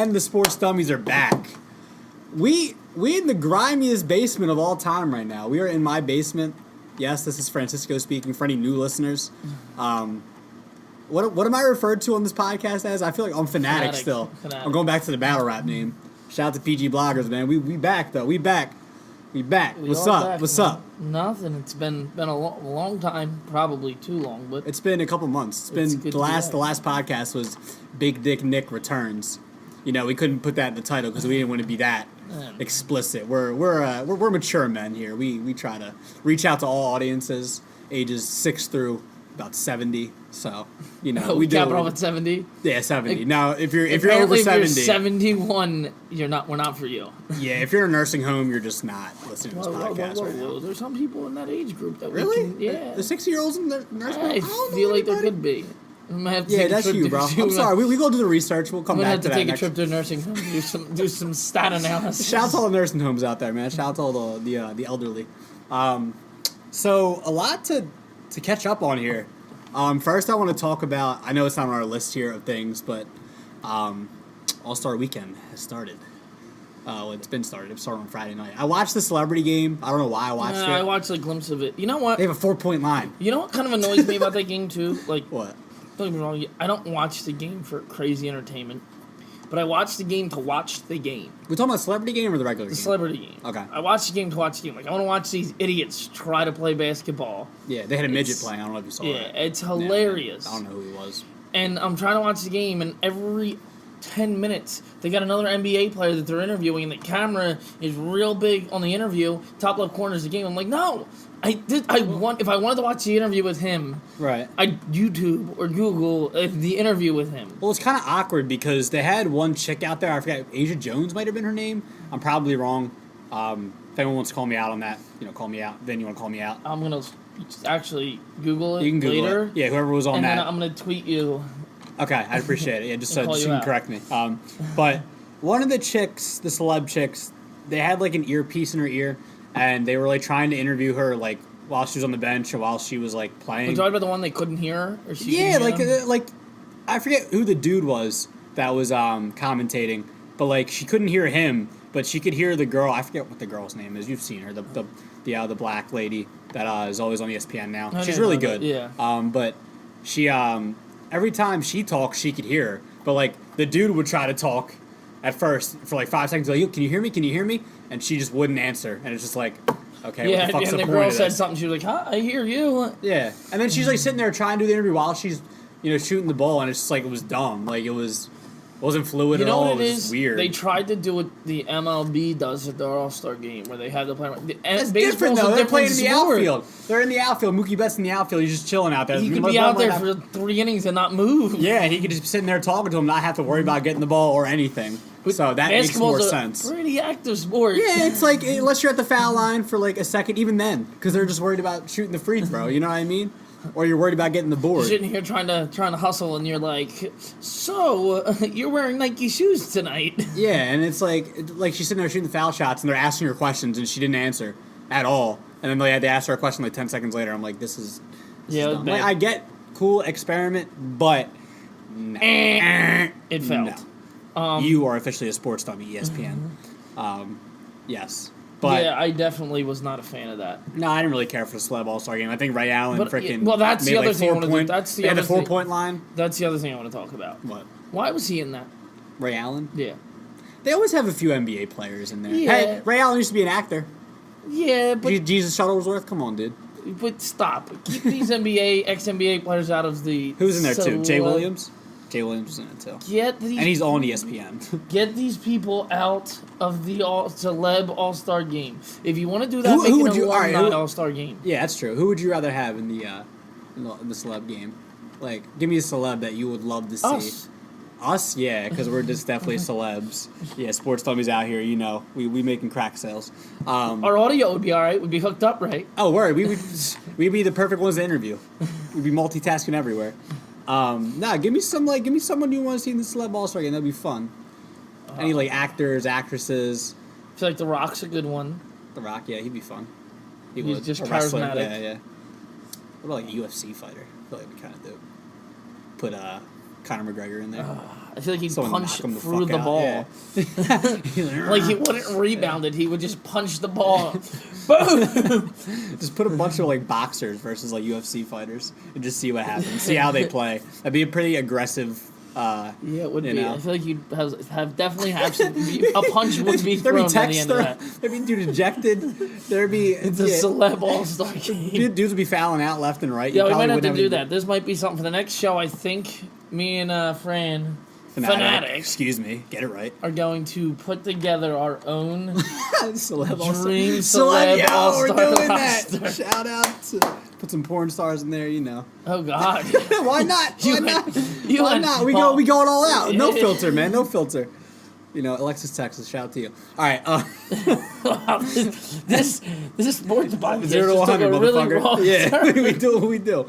and the Sports Dummies are back. We in the grimiest basement of all time right now. We are in my basement. Yes, this is Francisco speaking for any new listeners. What am I referred to on this podcast as? I feel like I'm fanatic still. I'm going back to the battle rap name. Shout out to PG Bloggers, man. We back though. We back. What's up? Back, What's man. up? Nothing. It's been a long time, probably too long, but It's been a couple months. It's been the last podcast was Big Dick Nick Returns. You know, we couldn't put that in the title because we didn't want to be that explicit. We're mature men here. We try to reach out to all audiences, ages 6 through about 70. So, you know, we cap it off at 70. Yeah, 70. Like, now, if you're over 70, if you're 71, we're not for you. Yeah, if you're in a nursing home, you're just not listening to this podcast right now. There's some people in that age group that really? we can, the 60-year-olds in the nursing home. I feel like there could be. That's you, bro. I'm sorry. We go do the research. We'll come back to that. I'm gonna have to take a trip to a nursing home, do some stat analysis. Shout out to all the nursing homes out there, man. Shout out to all the elderly. So a lot to catch up on here. First, I want to talk about. I know it's not on our list here of things, but All-Star Weekend has started. It's been started. It started on Friday night. I watched the celebrity game. I don't know why I watched it. I watched a glimpse of it. You know what? They have a 4-point line. You know what kind of annoys me about that game too? Like what? Don't get me wrong. I don't watch the game for crazy entertainment, but I watch the game to watch the game. We talking about celebrity game or the regular game? The celebrity game. Okay. I watch the game to watch the game. Like I want to watch these idiots try to play basketball. Yeah, they had a midget playing. I don't know if you saw that. Yeah, it's hilarious. I don't know who he was. And I'm trying to watch the game, and every 10 minutes, they got another NBA player that they're interviewing, and the camera is real big on the interview. Top left corner is the game. I'm like, no. If I wanted to watch the interview with him, right? I'd YouTube or Google the interview with him. Well, it's kind of awkward because they had one chick out there. I forget. Asia Jones might have been her name. I'm probably wrong. If anyone wants to call me out on that, call me out. Then you want to call me out? I'm gonna actually Google it you can Google later. It. Yeah, whoever was on and that. Then I'm gonna tweet you. Okay, I appreciate it. Yeah, just so you can correct me. But one of the chicks, the celeb chicks, they had like an earpiece in her ear, and they were like trying to interview her like while she was on the bench or while she was like playing. You talking about the one they couldn't hear? Or like I forget who the dude was that was commentating, but like she couldn't hear him, but she could hear the girl. I forget what the girl's name is. You've seen her, the black lady that is always on ESPN now. She's really good. Yeah. But she every time she talked, she could hear her. But, like, the dude would try to talk at first for, like, 5 seconds. Like, can you hear me? Can you hear me? And she just wouldn't answer. And it's just like, okay, what the fuck's the point of this? Yeah, and the girl said something. She was like, huh, I hear you. Yeah. And then she's, like, sitting there trying to do the interview while she's, shooting the ball. And it's just, like, it was dumb. Like, it wasn't fluid at all. You know what it was is? Weird. They tried to do what the MLB does at their All-Star game, where they have the player. That's different, though. They're playing in the outfield. They're in the outfield. Mookie Betts in the outfield. He's just chilling out there. He could be out there for 3 innings and not move. Yeah, and he could just be sitting there talking to him, not have to worry about getting the ball or anything. So that makes more sense. Basketball's a pretty active sport. Yeah, it's like, unless you're at the foul line for like a second, even then, because they're just worried about shooting the free throw. You know what I mean? Or you're worried about getting the board. You're sitting here trying to hustle, and you're like, so you're wearing Nike shoes tonight? Yeah, and it's like she's sitting there shooting the foul shots, and they're asking her questions, and she didn't answer at all. And then they had to ask her a question like 10 seconds later. I'm like, this is dumb. Like, I get cool experiment, but it failed. No. You are officially a sports dummy, ESPN. Yes. But yeah, I definitely was not a fan of that. No, I didn't really care for the celeb All-Star game. I think Ray Allen freaking that's made the other like thing I 4 want to point. do. That's the they other had the 4-point line. That's the other thing I want to talk about. What? Why was he in that? Ray Allen? Yeah. They always have a few NBA players in there. Yeah. Hey, Ray Allen used to be an actor. Yeah, but Jesus Shuttlesworth, come on, dude. But stop. Keep these ex-NBA players out of the. Who's in there too? Jay Williams. Jay Williams is in it too. And he's on ESPN. Get these people out of the celeb All-Star game. If you want to do that, make it an All-Star game. Yeah, that's true. Who would you rather have in the celeb game? Like, give me a celeb that you would love to see. Us? Yeah, because we're just definitely celebs. Yeah, Sports Dummies out here, we making crack sales. Our audio would be all right. We'd be hooked up right. Oh, word. We'd be the perfect ones to interview. We'd be multitasking everywhere. Give me someone you want to see in the celeb All-Star game. That'd be fun. Any like actors, actresses. I feel like The Rock's a good one. The Rock, yeah, he'd be fun. He's just charismatic. Yeah. What about like a UFC fighter? I feel like we kind of do. Put Conor McGregor in there. I feel like he'd Someone punch knock him the through fuck the out, ball. yeah. Like he wouldn't rebound it. He would just punch the ball. Boom! Just put a bunch of like boxers versus like UFC fighters and just see what happens. See how they play. That'd be a pretty aggressive. Yeah, it would you be. know. I feel like you'd have definitely have some. A punch would be There'd thrown be at the end of that. There'd be dude ejected. There'd be It's a celeb all-star game. dudes would be fouling out left and right. Yeah, You we probably might have wouldn't to do any- that. This might be something for the next show. I think me and Fran, Fanatic, Excuse me. Get it right. are going to put together our own Celeb all-star. dream celeb Yo, all-star we're doing roster. that. Shout out to put some porn stars in there. You know. Oh God! Why not? Why You not? went- you Why went not? We ball. going all out. No Yeah. filter, man. No filter. You know, Alexis, Texas. Shout out to you. All right. Wow, this sports podcast 0 to just took 100, a really motherfucker. wrong Yeah, turn. we do what we do.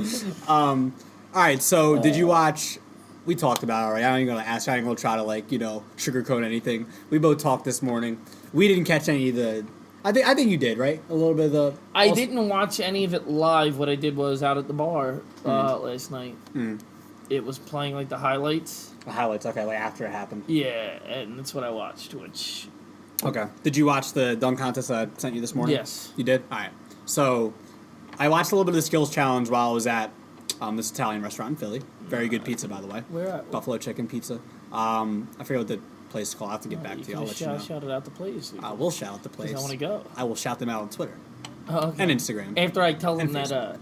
All right. So, did you watch? We talked about it already. I ain't gonna ask. I ain't gonna try to sugarcoat anything. We both talked this morning. We didn't catch any of the. I think you did, right? A little bit of the. I didn't watch any of it live. What I did was out at the bar last night. It was playing like the highlights. The highlights. Okay, like after it happened. Yeah, and that's what I watched. Which Okay. Did you watch the dunk contest I sent you this morning? Yes. You did? All right. So, I watched a little bit of the skills challenge while I was at this Italian restaurant in Philly. Very good pizza, by the way. Where at? Buffalo chicken pizza. I forget what the place is called. I have to get back to you. I'll let you know. Shout it out the place. I will shout out the place. I want to go. I will shout them out on Twitter Oh, okay. and Instagram. After I tell them And that,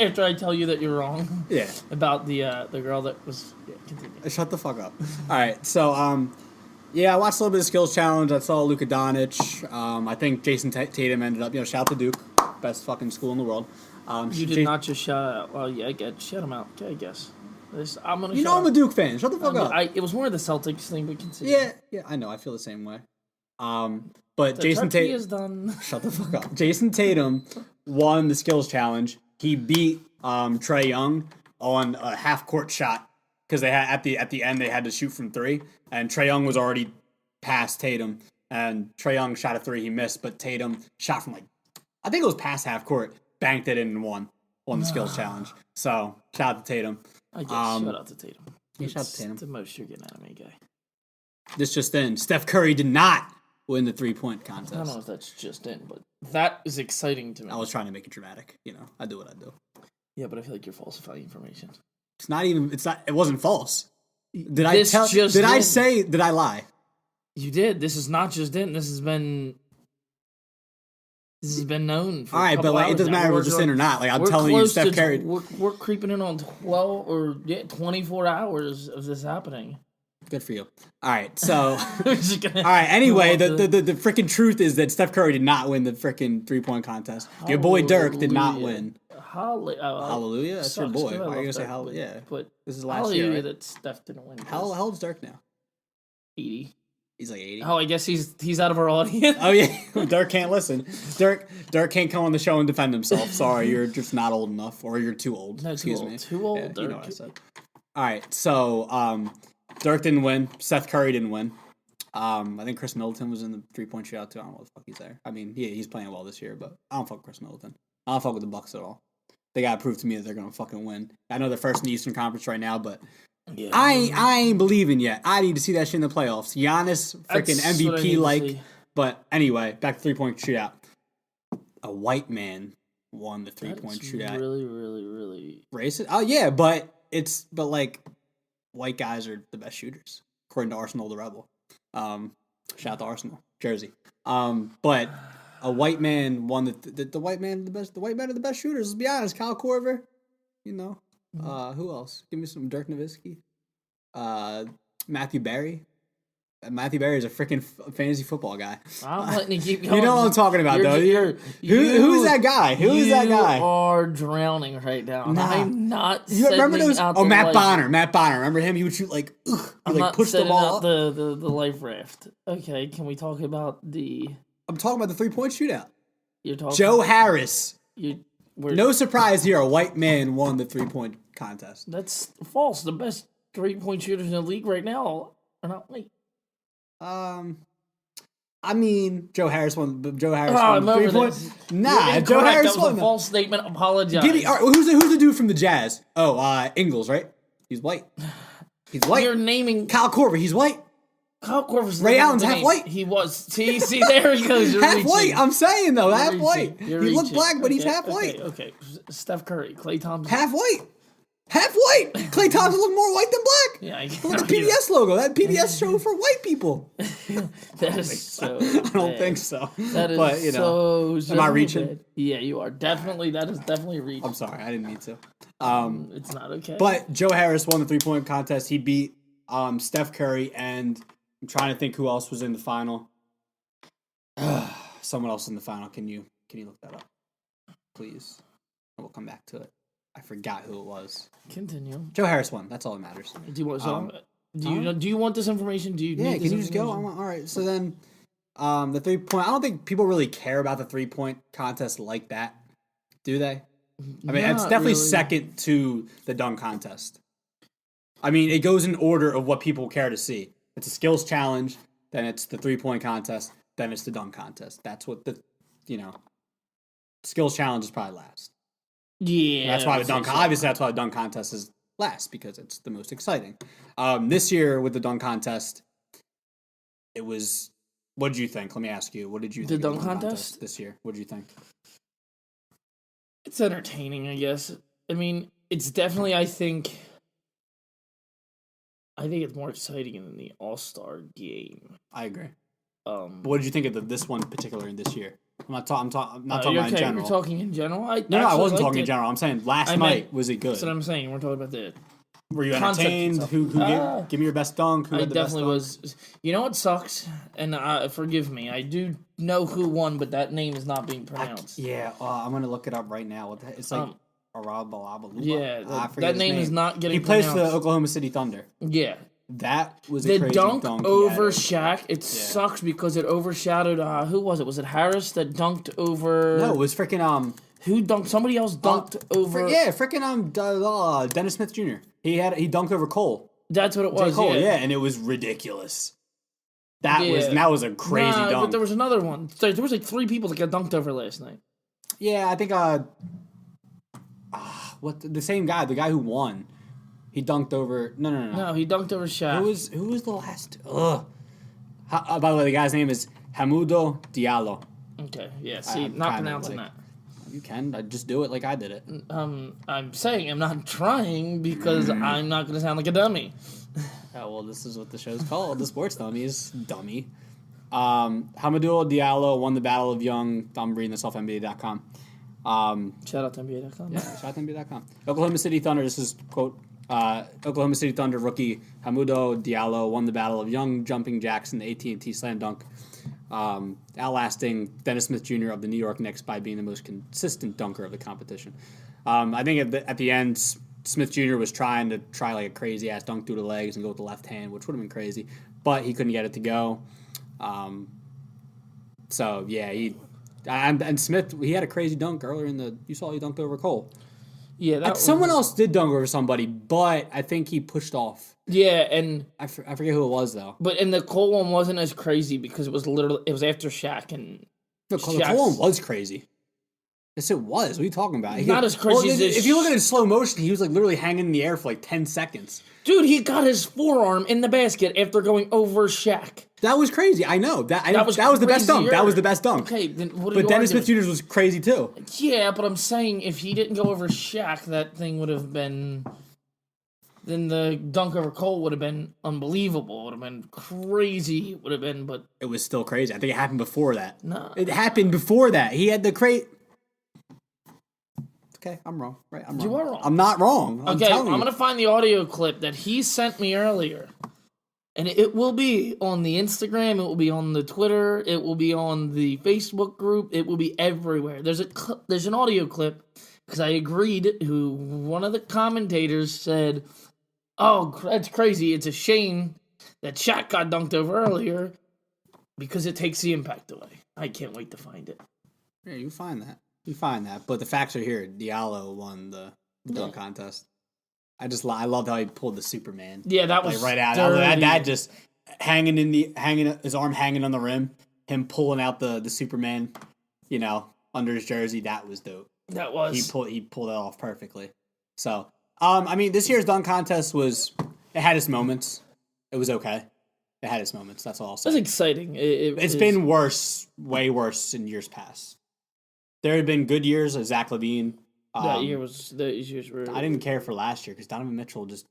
after I tell you that you're wrong Yeah. about the girl that was. Yeah, continue. Shut the fuck up. All right. So, yeah, I watched a little bit of skills challenge. I saw Luka Doncic. I think Jason Tatum ended up, shout out to Duke, best fucking school in the world. You did not just shout out. Well, yeah, shout him out. Okay, I guess. I'm gonna. You know I'm a Duke fan. Shut the fuck up. It was more of the Celtics thing, but continue. Yeah, I know. I feel the same way. But The Jason turkey Tatum. is done. Shut the fuck up. Jason Tatum won the skills challenge. He beat Trae Young on a half court shot because they had at the end they had to shoot from three, and Trae Young was already past Tatum, and Trae Young shot a three, he missed, but Tatum shot from I think it was past half court, banked it in and won the skills challenge. So shout out to Tatum. I guess shout out to Tatum. Yeah, shout out to Tatum. It's the most you're getting out of me, guy. This just in: Steph Curry did not win the 3-point I don't know contest. if that's just in, but that is exciting to me. I was trying to make it dramatic. I do what I do. Yeah, but I feel like you're falsifying information. It's not even. It's not. It wasn't false. Did I This tell? just Did I in. say? Did I lie? You did. This is not just in. This has been known for All right, a couple but hours it doesn't now. matter if We're it's just in or not. I'm we're telling you, close Steph to- Curry. We're creeping in on 12 or 24 hours of this happening. Good for you. All right, so We're just gonna all right. Anyway, move on the freaking truth is that Steph Curry did not win the freaking 3-point contest. Your boy Dirk did not Hallelujah. win. Hallelujah. That's your boy. Why are you gonna say hallelujah? Yeah, But this is last hallelujah year. Right? that Steph didn't win. How old's Dirk now? 80. He's like 80. Oh, I guess he's out of our audience. Oh yeah, Dirk can't listen. Dirk can't come on the show and defend himself. Sorry, you're just not old enough, or you're too old. No, Excuse too old. me. Too old, Yeah, you know Dirk. what I said. All right, so Dirk didn't win. Seth Curry didn't win. I think Chris Middleton was in the 3-point shootout too. I don't know what the fuck he's there. I mean, yeah, he's playing well this year, but I don't fuck with Chris Middleton. I don't fuck with the Bucks at all. They gotta prove to me that they're gonna fucking win. I know they're first in the Eastern Conference right now, but Yeah. I ain't believing yet. I need to see that shit in the playoffs. Giannis, freaking That's what I need MVP to like. see. But anyway, back to 3-point shootout. A white man won the 3-point That's shootout. really, really, really. Racist? Oh yeah, but white guys are the best shooters according to Arsenal the Rebel. Shout out to Arsenal, Jersey. But a white man won the white man the white men are the best shooters. Let's be honest. Kyle Korver, who else? Give me some Dirk Nowitzki. Matthew Barry. Matthew Barry is a freaking fantasy football guy. I'm letting you keep going. You know what I'm talking about, though. Who's that guy? Who is that guy? You are drowning right now. Nah. I'm not. You remember sending those? out Oh, the Matt life- Bonner. Matt Bonner. Remember him? He would shoot he I'm not push the sending ball out up. the life raft. Okay, can we talk about the? I'm talking about the 3-point shootout. You're talking. Joe Harris. We're, No surprise here. A white man won the 3-point contest. That's false. The best 3-point shooters in the league right now are not white. I mean, Joe Harris won. Joe Harris I'm won over 3-point. this. Nah, You're Joe incorrect. Harris That was won. a false statement. Apologize. All right, who's the dude from the Jazz? Oh, Ingles, right? He's white. He's white. You're naming Kyle Korver. He's white. Kyle Korver's Ray Allen's half white. He was. See, there he goes. You're half reaching. white. I'm saying though, half You're white. reaching. He looks black, but he's half white. Okay. Steph Curry, Klay Thompson. Half white. Half white. Klay Thompson look more white than black. Yeah, look at the PBS logo. That PBS show for white people. That is so. I don't think so. That is but, you know, so. am I reaching? Bad. Yeah, you are definitely. That is definitely reaching. I'm sorry, I didn't mean to. It's not okay. But Joe Harris won the 3-point contest. He beat Steph Curry, and I'm trying to think who else was in the final. Someone else in the final. Can you look that up, please? We'll come back to it. I forgot who it was. Continue. Joe Harris won. That's all that matters. Do you want? Do you want this information? Do you? Yeah. Need Can you just go? All right. So then, the 3-point. I don't think people really care about the 3-point contest like that, do they? I mean, it's definitely second to the dunk contest. I mean, it goes in order of what people care to see. It's a skills challenge, then it's the 3-point contest, then it's the dunk contest. That's what the skills challenge is probably last. Yeah, that's why the dunk. Obviously, that's why the dunk contest is last because it's the most exciting. This year with the dunk contest, it was. What did you think? Let me ask you. What did you think? The dunk contest this year. What did you think? It's entertaining, I guess. I mean, it's definitely. I think it's more exciting than the All-Star game. I agree. What did you think of this one in particular in this year? I'm not talking about in general. You're talking in general? No, I wasn't talking in general. I'm saying last night, was it good? That's what I'm saying. We're talking about the Were you entertained? Who give me your best dunk? Who I had the definitely best dunk? was. You know what sucks? And forgive me. I do know who won, but that name is not being pronounced. I'm going to look it up right now. It's like Arabalabaluba. Yeah, that name is not getting pronounced. He plays for the Oklahoma City Thunder. Yeah. That was a crazy dunk over Shaq. It sucks because it overshadowed. Who was it? Was it Harris that dunked over? No, it was freaking Who dunked? Somebody else dunked over. Freaking Dennis Smith Jr. He dunked over Cole. That's what it was. Cole, and it was ridiculous. That was a crazy dunk. But there was another one. There was like 3 people that got dunked over last night. Yeah, I think the same guy, the guy who won. He dunked over. No. No, he dunked over Shaq. Who was the last? By the way, the guy's name is Hamidou Diallo. Okay, yeah. See, not pronouncing that. You can. Just do it like I did it. I'm saying I'm not trying because I'm not going to sound like a dummy. Oh, well, this is what the show's called, the Sports Dummies. Dummy. Hamidou Diallo won the Battle of Young. I'm reading this off NBA.com. Shout out to NBA.com. Yeah, shout out to NBA.com. Oklahoma City Thunder, this is, quote, Oklahoma City Thunder rookie Hamidou Diallo won the Battle of Young, jumping jacks in the AT&T slam dunk, outlasting Dennis Smith Jr. of the New York Knicks by being the most consistent dunker of the competition. I think at the end, Smith Jr. was trying to like a crazy-ass dunk through the legs and go with the left hand, which would have been crazy, but he couldn't get it to go. And Smith, he had a crazy dunk earlier you saw he dunked over Cole. Yeah, someone else did dunk over somebody, but I think he pushed off. Yeah, and I forget who it was though. But the Cole one wasn't as crazy because it was after Shaq and the Cole one was crazy. Yes, it was. What are you talking about? Not as crazy as if you look at it in slow motion, he was like literally hanging in the air for like 10 seconds. Dude, he got his forearm in the basket after going over Shaq. That was crazy. I know. That was the best dunk. That was the best dunk. Okay, then what are But Dennis Smith Jr.'s was crazy too. Yeah, but I'm saying if he didn't go over Shaq, that thing would have been... Then the dunk over Cole would have been unbelievable. It would have been crazy. It would have been, but... It was still crazy. I think it happened before that. No. It happened before that. He had the Okay, I'm wrong. Right, I'm wrong. You are wrong. I'm not wrong. I'm going to find the audio clip that he sent me earlier. And it will be on the Instagram. It will be on the Twitter. It will be on the Facebook group. It will be everywhere. There's an audio clip because I agreed. One of the commentators said, "Oh, that's crazy. It's a shame that Shaq got dunked over earlier because it takes the impact away." I can't wait to find it. Yeah, you find that. But the facts are here. Diallo won the dunk contest. I loved how he pulled the Superman. Yeah, that was right out. That just hanging his arm hanging on the rim, him pulling out the Superman, under his jersey. That was dope. That was he pulled that off perfectly. So, this year's dunk contest was It had its moments. It was okay. It had its moments. That's all I'll say. It was exciting. It's been worse, way worse in years past. There had been good years of Zach LaVine. Those years were. I didn't care for last year because Donovan Mitchell just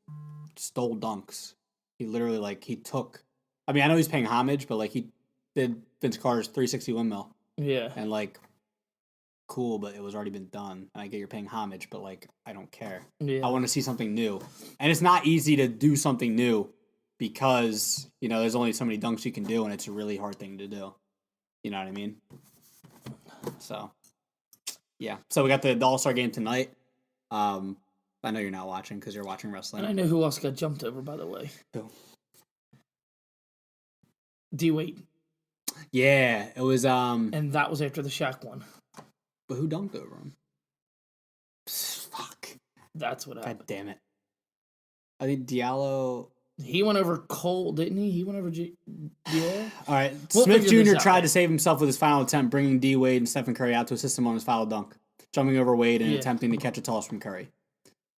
stole dunks. He literally he took. I mean, I know he's paying homage, but he did Vince Carter's 360 windmill. Yeah. And cool, but it was already been done. And I get you're paying homage, but I don't care. Yeah. I want to see something new, and it's not easy to do something new because there's only so many dunks you can do, and it's a really hard thing to do. You know what I mean? So. Yeah, so we got the All-Star game tonight. I know you're not watching because you're watching wrestling. And I know who else got jumped over, by the way. Who? D-Wade. Yeah, it was... And that was after the Shaq one. But who dunked over him? Fuck. That's what happened. God damn it. I think Diallo... He went over Cole, didn't he? He went over... Yeah? All right. Smith Jr. tried to save himself with his final attempt, bringing D. Wade and Stephen Curry out to assist him on his foul dunk, jumping over Wade and attempting to catch a toss from Curry.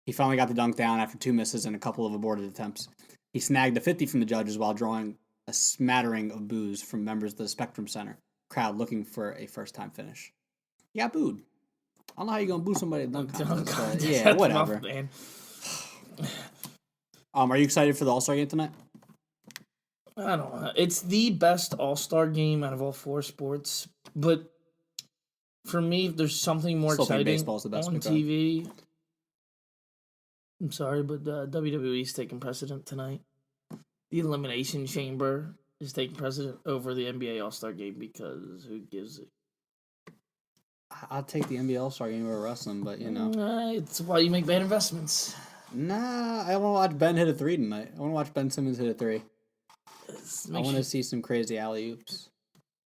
He finally got the dunk down after 2 misses and a couple of aborted attempts. He snagged a 50 from the judges while drawing a smattering of boos from members of the Spectrum Center crowd looking for a first-time finish. He got booed. I don't know how you're going to boo somebody at dunk contest, but yeah, whatever. Rough, man. Are you excited for the All-Star game tonight? I don't know. It's the best All-Star game out of all 4 sports, but for me, there's something more exciting on TV. I'm sorry, but WWE's taking precedent tonight. The Elimination Chamber is taking precedent over the NBA All-Star game because who gives it? I'll take the NBA All-Star game over wrestling, but it's why you make bad investments. Nah, I want to watch Ben hit a 3 tonight. I want to watch Ben Simmons hit a 3. I want to see some crazy alley-oops.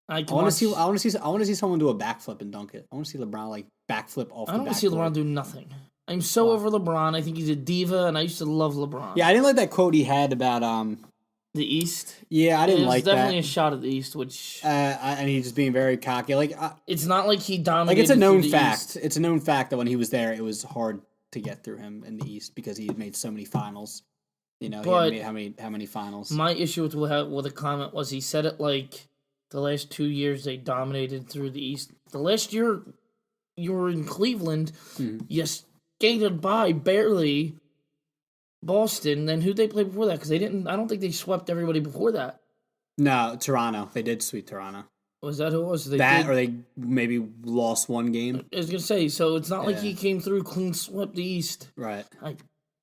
I want to see someone do a backflip and dunk it. I want to see LeBron backflip off the backboard. I don't want to see LeBron do nothing. I'm so over LeBron. I think he's a diva, and I used to love LeBron. Yeah, I didn't like that quote he had about the East. Yeah, I didn't like that. It was definitely a shot at the East, which and he's just being very cocky. It's not like he dominated. It's a known fact. East. It's a known fact that when he was there, it was hard to get through him in the East because he had made so many finals. He had made how many finals? My issue with the comment was he said it the last 2 years they dominated through the East. The last year you were in Cleveland, you skated by barely Boston. Then who'd they play before that? Because they didn't. I don't think they swept everybody before that. No, Toronto. They did sweep Toronto. Was that who it was? Or they maybe lost one game. I was gonna say, so it's not like he came through clean swept the East. Right.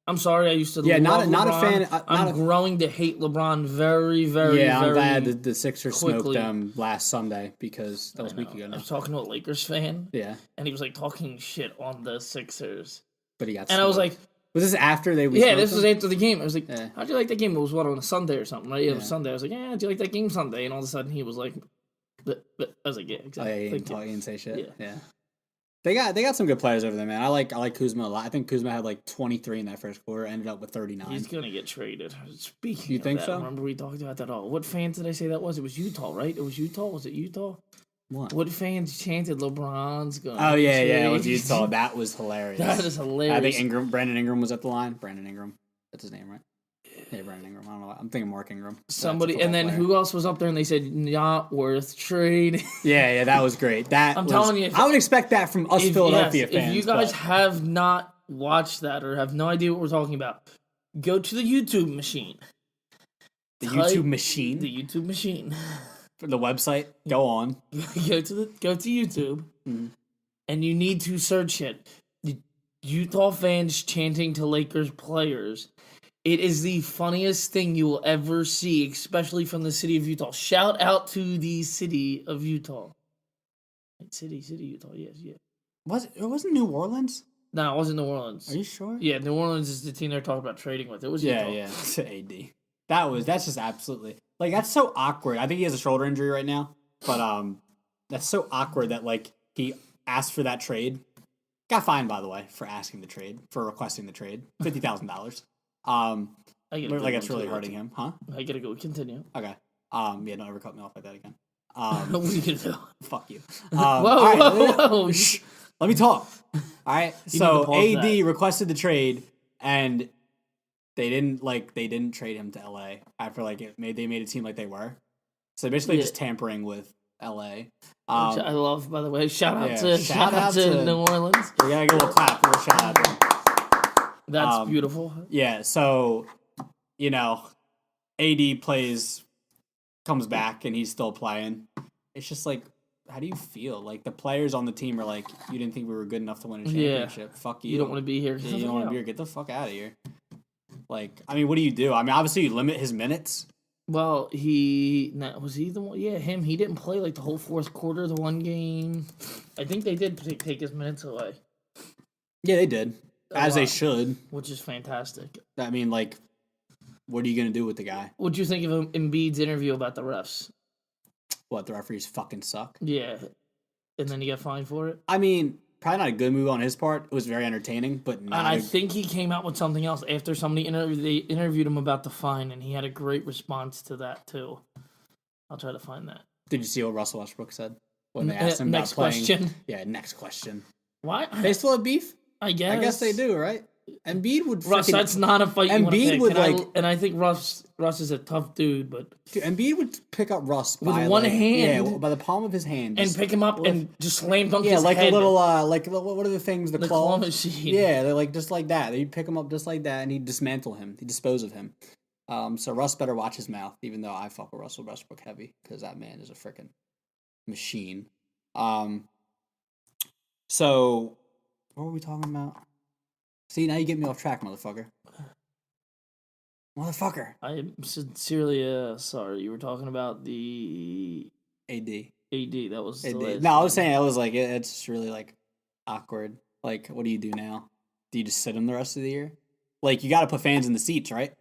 I'm sorry, I used to love not LeBron. a fan. I'm growing to hate LeBron very, very, very I'm glad the Sixers quickly. smoked them last Sunday because that was a week ago now. I was talking to a Lakers fan. Yeah. And he was talking shit on the Sixers. But he got And smoked. I was like... Was this after they... Yeah, this was after the game. I was like, how'd you like that game? It was on a Sunday or something, right? Yeah, it was Sunday. I was like, how'd you like that game Sunday? And all of a sudden he was like... But I was like, yeah, exactly. Oh, yeah, he didn't say shit. Yeah. They got some good players over there, man. I like Kuzma a lot. I think Kuzma had 23 in that first quarter, ended up with 39. He's gonna get traded. Speaking you of think that, so? Remember we talked about that all. What fans did I say that was? It was Utah, right? It was Utah. Was it Utah? What fans chanted LeBron's going? Oh yeah, it was Utah. That was hilarious. That is hilarious. I think Brandon Ingram was at the line. Brandon Ingram, that's his name, right? Yeah, Brandon Ingram. I don't know. I'm thinking Mark Ingram. Somebody, and then who else was up there? And they said not worth trade. Yeah, that was great. I'm telling you, I would expect that from us Philadelphia fans. If you guys have not watched that or have no idea what we're talking about, go to the YouTube machine. The YouTube machine. The YouTube machine. For the website, go on. go to YouTube, and you need to search it. The Utah fans chanting to Lakers players. It is the funniest thing you will ever see, especially from the city of Utah. Shout out to the city of Utah. City, Utah, yes. It wasn't New Orleans? No, it wasn't New Orleans. Are you sure? Yeah, New Orleans is the team they're talking about trading with. It was Utah. Yeah. AD. That's just absolutely... that's so awkward. I think he has a shoulder injury right now, but that's so awkward that, he asked for that trade. Got fined, by the way, for requesting the trade. $50,000. It's really hurting him, huh? I gotta go. Continue. Okay. Don't ever cut me off like that again. What are you gonna do? Fuck you. Whoa. Let me talk. All right. So AD requested the trade, and they didn't trade him to LA after they made it seem like they were. So basically just tampering with LA. Which I love, by the way. Shout out to New Orleans. We gotta get a little clap for a shout out to them. That's beautiful. Yeah, so AD comes back and he's still playing. It's just like, how do you feel? Like the players on the team are like, you didn't think we were good enough to win a championship. Yeah. Fuck you. You don't want to be here. Yeah, you don't want to be here. Get the fuck out of here. Like, I mean, what do? I mean, obviously you limit his minutes. Well, was he the one? Yeah, him. He didn't play like the whole fourth quarter, the one game. I think they did take his minutes away. Yeah, they did. As they should. Which is fantastic. I mean, like, what are you going to do with the guy? What'd you think of Embiid's interview about the refs? What, the referees fucking suck? Yeah. And then he got fined for it? I mean, probably not a good move on his part. It was very entertaining, but not. And I think he came out with something else after somebody interviewed him about the fine, and he had a great response to that, too. I'll try to find that. Did you see what Russell Westbrook said when they asked him about playing? Next question? Yeah, next question. Why? They still have beef? I guess they do, right? Embiid would. Russ, that's not a fight. Embiid would and I think Russ is a tough dude, but dude, Embiid would pick up Russ with one hand, yeah, by the palm of his hand, and pick him up and just slam dunk his like head. a little, like what are the things? The claw machine. Yeah, they're like just like that. They'd pick him up just like that, and he'd dismantle him. He'd dispose of him. So Russ better watch his mouth, even though I fuck with Russell Westbrook heavy because that man is a freaking machine. So what were we talking about? See, now you get me off track, motherfucker. Motherfucker. I am sincerely sorry. You were talking about the AD. That was AD. No, I was saying, I was like, it's just really, like, awkward. Like, what do you do now? Do you just sit him the rest of the year? Like, you got to put fans in the seats, right?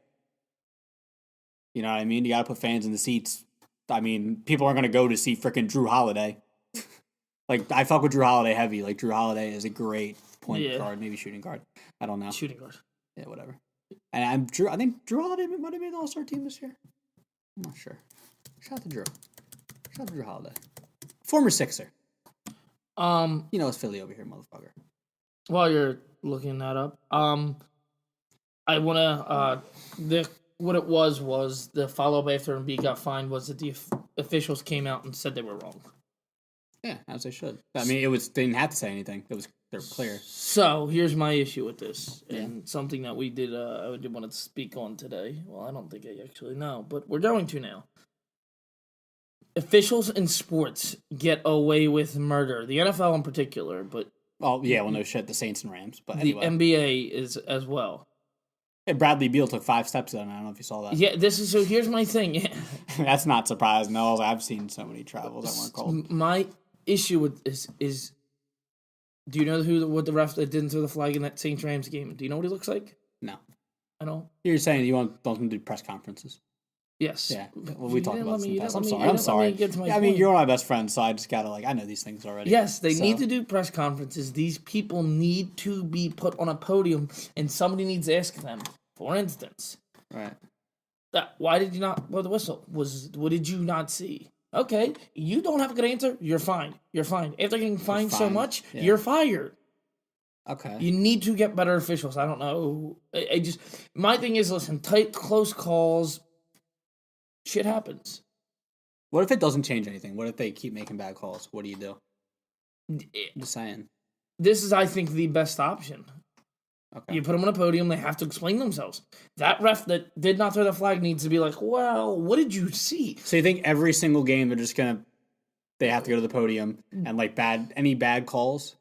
You know what I mean? You got to put fans in the seats. I mean, people aren't going to go to see freaking Drew Holiday. Like, I fuck with Drew Holiday heavy. Like, Drew Holiday is a great point guard, maybe shooting guard. I don't know. Shooting guard. Yeah, whatever. And I think Drew Holiday might have made the All-Star team this year. I'm not sure. Shout out to Drew. Shout out to Drew Holiday. Former Sixer. It's Philly over here, motherfucker. While you're looking that up, I wanna what it was the follow-up after Embiid got fined was that the officials came out and said they were wrong. Yeah, as they should. I mean, they didn't have to say anything. They're clear. So here's my issue with this, and something that we did. I did want to speak on today. Well, I don't think I actually know, but we're going to now. Officials in sports get away with murder. The NFL in particular, but no shit. The Saints and Rams, but anyway. The NBA is as well. Yeah, Bradley Beal took 5 steps on. I don't know if you saw that. Yeah, so here's my thing. That's not surprising. No, I've seen so many travels that weren't called. My issue with this is, do you know what the ref that didn't throw the flag in that Saints Rams game? Do you know what he looks like? No. I don't. You're saying you don't want to do press conferences? Yes. Yeah. Well, we talked about this in the past. I'm sorry. I mean, you're my best friend, so I just gotta I know these things already. Yes, they need to do press conferences. These people need to be put on a podium, and somebody needs to ask them. For instance, right? Why did you not blow the whistle? What did you not see? Okay, you don't have a good answer. You're fine. After getting fined so much, you're fired. Okay. You need to get better officials. I don't know. My thing is, listen, tight, close calls. Shit happens. What if it doesn't change anything? What if they keep making bad calls? What do you do? I'm just saying. This is, I think, the best option. Okay. You put them on a podium, they have to explain themselves. That ref that did not throw the flag needs to be like, well, what did you see? So you think every single game they have to go to the podium and any bad calls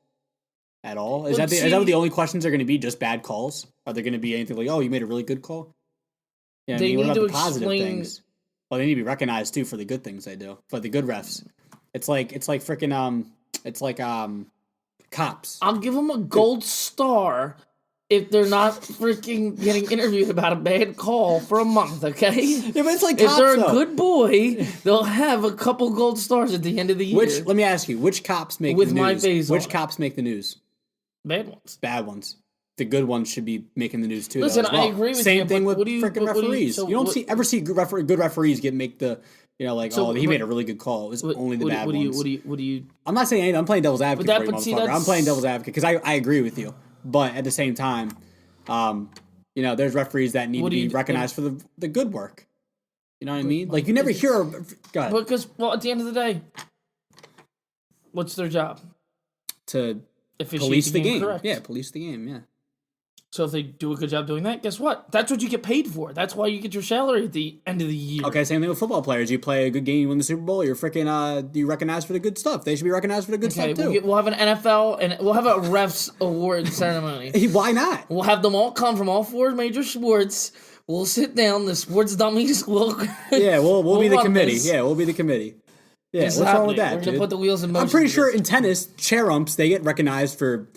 at all? Is that the only questions are going to be, just bad calls? Are there going to be anything like, oh, you made a really good call? Yeah, they what need about to the positive things? Well, they need to be recognized too for the good things they do. For the good refs. It's like cops. I'll give them a gold star if they're not freaking getting interviewed about a bad call for a month, okay? Yeah, but it's like cops, if they're a though. good boy, they'll have a couple gold stars at the end of the year. Let me ask you, which cops make the news? My face which cops make the news? Bad ones. Bad ones. The good ones should be making the news too. Listen, though, as well. I agree with Same you. thing with freaking referees. You don't ever see good referees make the. He made a really good call. It was only the bad ones. What do you? I'm not saying anything. I'm playing devil's advocate for you, motherfucker. I'm playing devil's advocate because I agree with you. But at the same time, You know, there's referees that need to be recognized for the good work. You know what I mean? Like, you never hear... Go ahead. Because, well, at the end of the day, what's their job? To police the game. Correct. Yeah, police the game, yeah. So if they do a good job doing that, guess what? That's what you get paid for. That's why you get your salary at the end of the year. Okay, same thing with football players. You play a good game, you win the Super Bowl, you're freaking, you recognized for the good stuff. They should be recognized for the good stuff, too. We'll have an NFL, and we'll have a refs award ceremony. Why not? We'll have them all come from all 4 major sports. We'll sit down, the Sports Dummies will... Yeah, we'll be the committee. Yeah, we'll be the committee. Yeah, exactly. What's wrong with that, We're going to put the wheels in motion. I'm pretty sure in tennis, chair umps, they get recognized for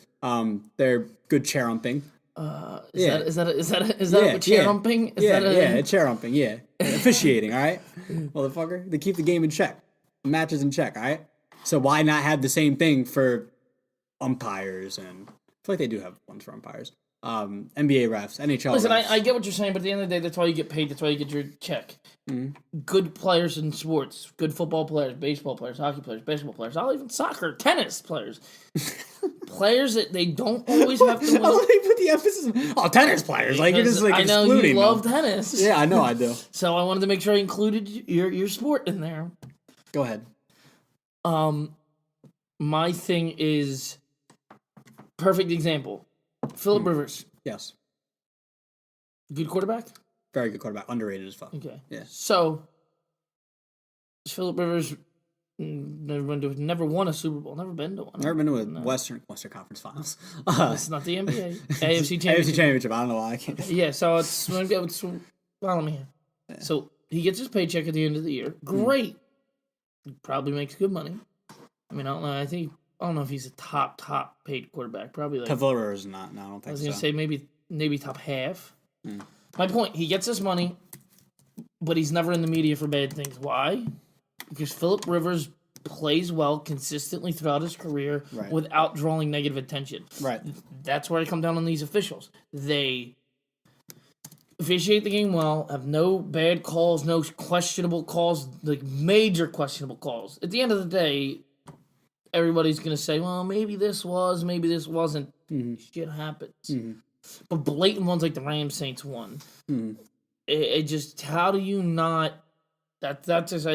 their good chair umping. Is that chair umping? Chair umping, yeah. Officiating, all right? Motherfucker. They keep the game in check. The matches in check, all right? So why not have the same thing for umpires? And I feel like they do have ones for umpires. NBA refs, NHL Listen, refs. I get what you're saying, but at the end of the day, that's why you get paid. That's why you get your check. Mm-hmm. Good players in sports, good football players, baseball players, hockey players, basketball players, even soccer, tennis players. Players that they don't always have to win. I like put the emphasis on tennis players. Like, you're just like I know excluding you love them. tennis. Yeah, I know I do. So I wanted to make sure I included your sport in there. Go ahead. My thing is perfect example. Phillip Rivers. Yes. Good quarterback? Very good quarterback. Underrated as fuck. Okay. Yeah. So, Phillip Rivers never won a Super Bowl. Never been to one. Never been to a Western Conference Finals. It's not the NBA. AFC Championship. AFC Championship. I don't know why I can't. Yeah, so it's follow me here. Yeah. So, he gets his paycheck at the end of the year. Great. Probably makes good money. I mean, I don't know. I don't know if he's a top paid quarterback. Probably like Phillip Rivers is not. No, I don't think so. I was going to say maybe top half. My point, he gets his money, but he's never in the media for bad things. Why? Because Phillip Rivers plays well consistently throughout his career without drawing negative attention. Right. That's where I come down on these officials. They officiate the game well, have no bad calls, no questionable calls, like major questionable calls. At the end of the day, everybody's going to say, well, maybe this was, maybe this wasn't. Shit happens. But blatant ones like the Rams-Saints one, it just, how do you not... That's just...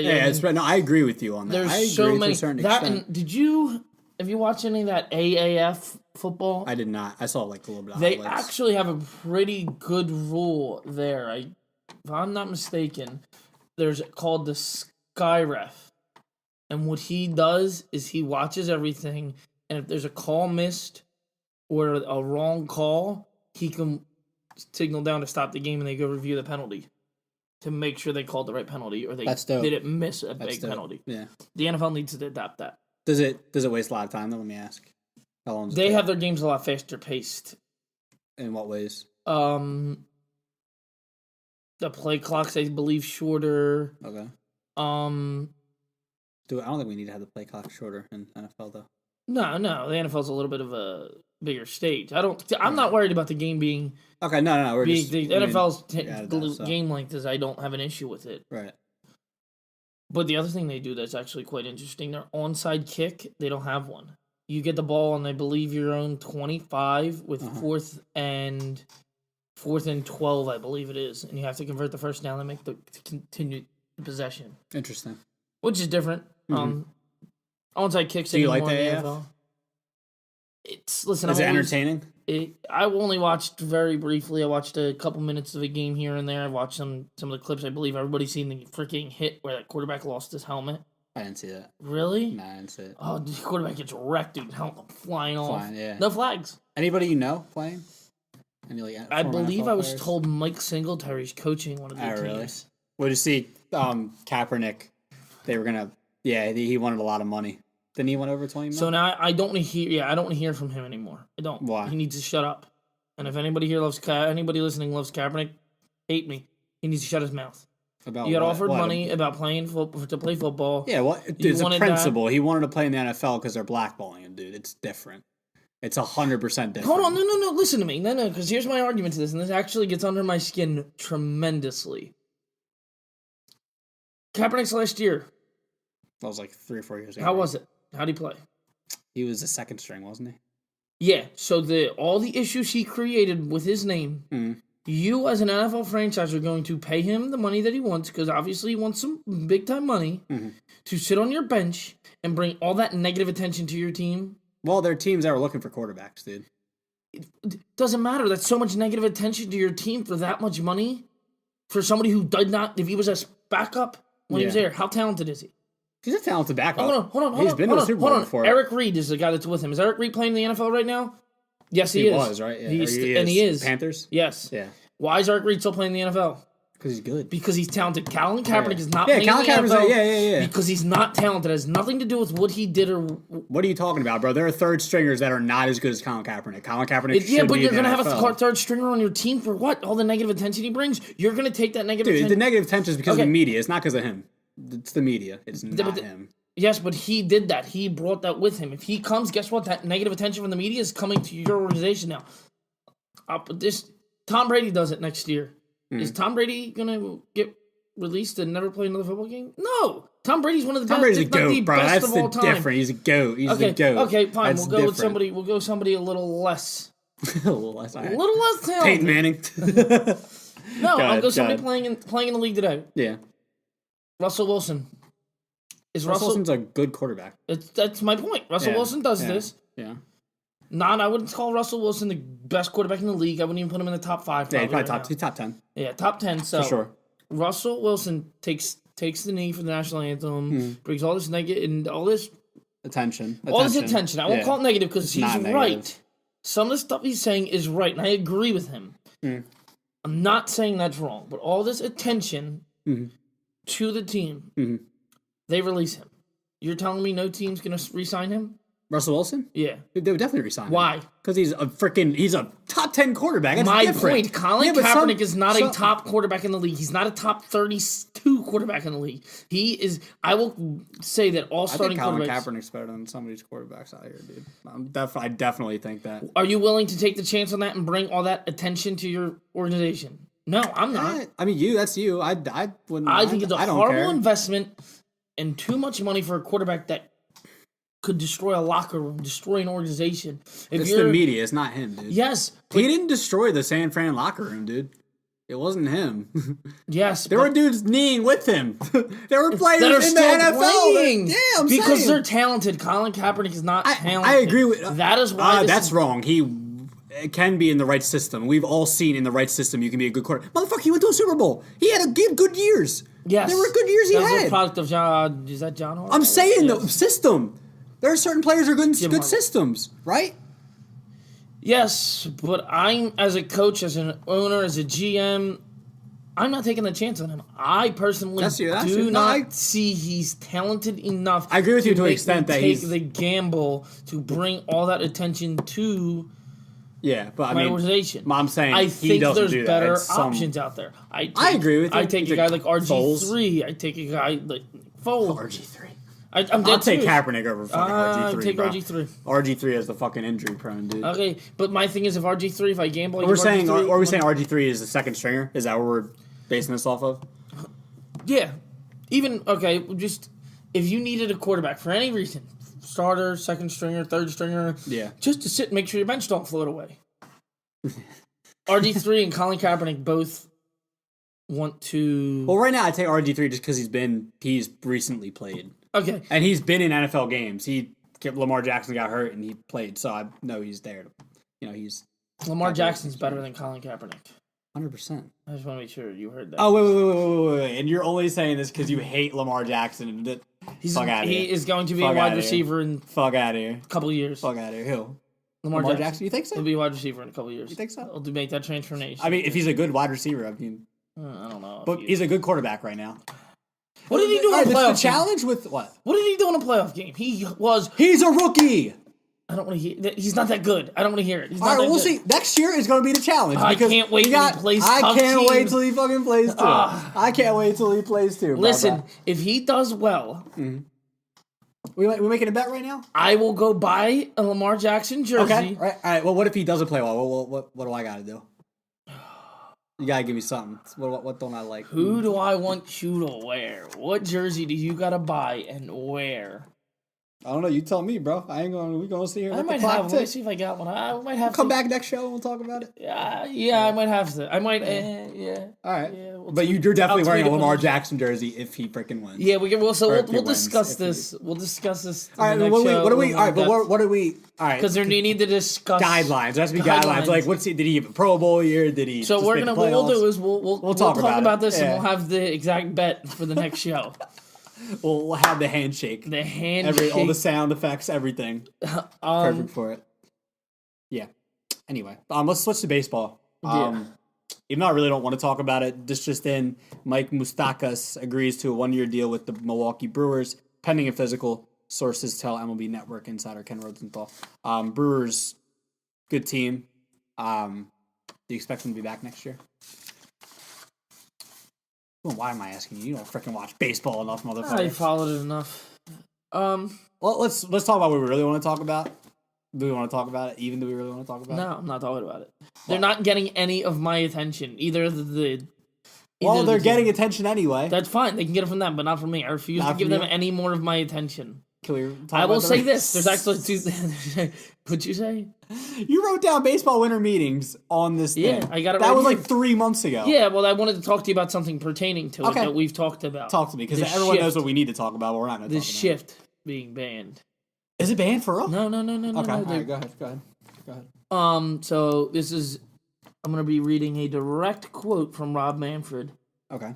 No, I agree with you on that. There's I agree so many... to a certain extent. Have you watched any of that AAF football? I did not. I saw like a little bit of They highlights. actually have a pretty good rule there. If I'm not mistaken, there's called the Sky Ref. And what he does is he watches everything, and if there's a call missed or a wrong call, he can signal down to stop the game, and they go review the penalty to make sure they called the right penalty or they didn't miss a big penalty. Yeah, the NFL needs to adapt that. Does it waste a lot of time though? Let me ask. How long? They have their games a lot faster paced. In what ways? The play clocks, I believe, shorter. Okay. I don't think we need to have the play clock shorter in NFL though. No, the NFL's a little bit of a bigger stage. I'm not worried about the game being. Okay, no. The NFL's game length is. I don't have an issue with it. Right. But the other thing they do that's actually quite interesting, their onside kick, they don't have one. You get the ball on, I believe, your own 25 with fourth and 12, I believe it is, and you have to convert the first down and to continue the possession. Interesting. Which is different. Onside kicks. Do you like the AF? Is it entertaining? I only watched very briefly. I watched a couple minutes of a game here and there. I watched some of the clips. I believe everybody's seen the freaking hit where that quarterback lost his helmet. I didn't see that. Really? Nah, I didn't see it. Oh, the quarterback gets wrecked, dude. Helmet flying off. Yeah. No flags. Anybody you know playing? I believe I was told Mike Singletary's coaching one of their teams. Really? Well, you see, Kaepernick, they were gonna. Yeah, he wanted a lot of money. Didn't he want over $20 million? So now I don't want to hear. Yeah, I don't want to hear from him anymore. I don't. Why? He needs to shut up. And if anybody here anybody listening loves Kaepernick, hate me. He needs to shut his mouth. About you got offered money about to play football. Yeah, well, it's a principle. He wanted to play in the NFL because they're blackballing him, dude. It's different. It's 100% different. Hold on, no. Listen to me, no. Because here's my argument to this, and this actually gets under my skin tremendously. Kaepernick's last year. That was like 3 or 4 years ago. How was it? How'd he play? He was the second string, wasn't he? Yeah. So all the issues he created with his name, You, as an NFL franchise, are going to pay him the money that he wants, because obviously he wants some big-time money, to sit on your bench and bring all that negative attention to your team. Well, there are teams that were looking for quarterbacks, dude. It doesn't matter. That's so much negative attention to your team for that much money. For somebody who did not, if he was a backup when he was there, how talented is he? He's a talented backup. Hold on. He's been to the Super Bowl before. Eric Reed is the guy that's with him. Is Eric Reed playing in the NFL right now? Yes, he is. He was, right? Yeah. He is. Panthers? Yes. Yeah. Why is Eric Reed still playing in the NFL? Because he's good. Because he's talented. Colin Kaepernick is not playing in the NFL. Yeah. Because he's not talented. It has nothing to do with what he did or... What are you talking about, bro? There are third stringers that are not as good as Colin Kaepernick. Colin Kaepernick should but be you're in the going to have NFL. a third stringer on your team for what? All the negative attention he brings? You're going to take that negative attention... Dude, the negative attention is because of the media. It's not because of him. It's the media. It's not him. Yes, but he did that. He brought that with him. If he comes, guess what? That negative attention from the media is coming to your organization now. Tom Brady does it next year. Is Tom Brady going to get released and never play another football game? No. Tom Brady's one of the best. Tom Brady's a goat, bro. That's the different. He's a goat. He's a goat. Okay, fine. That's We'll go with somebody a little less. A little less. A little less talented. Peyton Manning. I'll go somebody playing in the league today. Yeah. Russell Wilson. Russell Wilson's a good quarterback. That's my point. Russell Wilson does this. Yeah. I wouldn't call Russell Wilson the best quarterback in the league. I wouldn't even put him in the top 5. Yeah, he's top 10. Yeah, top 10. So for sure. Russell Wilson takes the knee for the national anthem, brings all this negative and all this attention. All this attention. I won't call it negative because he's right. Some of the stuff he's saying is right, and I agree with him. I'm not saying that's wrong, but all this attention to the team, they release him. You're telling me no team's going to re-sign him? Russell Wilson? Yeah. They would definitely resign him. Why? Because he's a top 10 quarterback. That's my different. Point. Colin Kaepernick is not a top quarterback in the league. He's not a top 32 quarterback in the league. He is, I will say that all starting quarterbacks. I think Colin Kaepernick's better than some of these quarterbacks out here, dude. I definitely think that. Are you willing to take the chance on that and bring all that attention to your organization? No, I'm not. I mean, that's you. I wouldn't. I think it's a horrible investment and too much money for a quarterback that could destroy a locker room, destroy an organization. It's the media. It's not him, dude. Yes. He didn't destroy the San Fran locker room, dude. It wasn't him. Yes. There were dudes kneeing with him. There were players in the NFL. I'm because they're talented. Colin Kaepernick is not talented. I agree with that. Is why that's wrong. He can be in the right system. We've all seen in the right system you can be a good quarterback. Motherfucker, he went to a Super Bowl. He had good years. Yes. There were good years he had. That was a product of John. Is that John Harbaugh? I'm saying the system. There are certain players who are good in good systems, right? Yes, but I'm, as a coach, as an owner, as a GM, I'm not taking the chance on him. I personally do not see he's talented enough. I agree with you to an extent that he's take the gamble to bring all that attention to my organization. I'm saying I think there's do better options out there. I agree with you. I take a guy like RG3. I take a guy like Foles. RG3. I'll take Kaepernick over fucking RG3. Take RG3. RG3 is the fucking injury prone, dude. Okay, but my thing is, if RG3, if I gamble, are we saying RG3 is the second stringer? Is that what we're basing this off of? Yeah. Even just if you needed a quarterback for any reason, starter, second stringer, third stringer, just to sit and make sure your bench don't float away. RG3 and Colin Kaepernick both want to. Well, right now I take RG3 just because he's recently played. Okay. And he's been in NFL games. Lamar Jackson got hurt and he played, so I know he's there. He's Lamar Jackson's better than Colin Kaepernick. 100%. I just want to make sure you heard that. Oh, wait. And you're only saying this because you hate Lamar Jackson. He is going to be a wide receiver in a couple of years. Fuck out of here. Who? Lamar Jackson? You think so? He'll be a wide receiver in a couple of years. You think so? He'll make that transformation. I mean, if he's a good wide receiver, I don't know. But he's a good quarterback right now. What did he do in a playoff game? The challenge with what? What did he do in a playoff game? He's a rookie. I don't want to hear. He's not that good. I don't want to hear it. All right, we'll see. Next year is going to be the challenge. I can't wait till he plays. I can't wait till he fucking plays too. I can't wait till he plays too. Listen, if he does well, we making a bet right now. I will go buy a Lamar Jackson jersey. Okay, all right. Well, what if he doesn't play well? What do I got to do? You gotta give me something. What don't I like? Who do I want you to wear? What jersey do you gotta buy and wear? I don't know. You tell me, bro. I ain't going. We gonna see here. I Let the might clock have. Let me tick. see if I got one. I might have Come to. back next show and we'll talk about it. Yeah, I might have to. I might. Yeah. All right. Yeah, But you're definitely I'll wearing a tweet it Lamar when- Jackson jersey if he freaking wins. Yeah, we can. We'll wins, discuss if this. We'll discuss this. All right. What are we? All right. But what are we? All right. Because there need to discuss guidelines. There has to be guidelines. Like, did he have a Pro Bowl year? Did he? So just we're make gonna. the What we'll playoffs? do is we'll talk about this, Yeah. and we'll have the exact bet for the next show. We'll have the handshake. The handshake. All the sound effects, everything. Perfect for it. Yeah. Anyway, let's switch to baseball. Even though I really don't want to talk about it, this just in, Mike Moustakas agrees to a 1-year deal with the Milwaukee Brewers, pending a physical. Sources tell MLB Network insider Ken Rosenthal. Brewers, good team. Do you expect them to be back next year? Well, why am I asking you? You don't freaking watch baseball enough, motherfucker. I followed it enough. Well, let's talk about what we really want to talk about. Do we want to talk about it? Even do we really want to talk about it? No, I'm not talking about it. They're not getting any of my attention. Well, they're getting attention anyway. That's fine. They can get it from them, but not from me. I refuse to give them any more of my attention. I will say this. There's actually two. What'd you say? You wrote down baseball winter meetings on this thing. Yeah, I got it. That right was here. like 3 months ago. Yeah, well, I wanted to talk to you about something pertaining to it Okay. that we've talked about. Talk to me, because The everyone shift. knows what we need to talk about, but we're not going to The talk about shift being banned. it. Is it banned for real? No. Okay, no. all right, go ahead. So this is. I'm going to be reading a direct quote from Rob Manfred. Okay.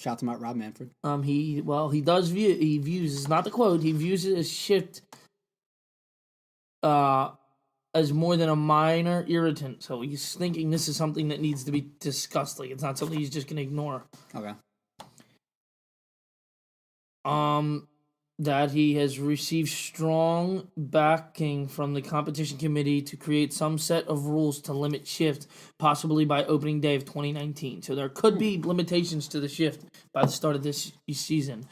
Shout to Rob Manfred. He views, it's not the quote, he views it as shift as more than a minor irritant. So he's thinking this is something that needs to be discussed. Like, it's not something he's just going to ignore. Okay. That he has received strong backing from the competition committee to create some set of rules to limit shift, possibly by opening day of 2019. So there could be limitations to the shift by the start of this season.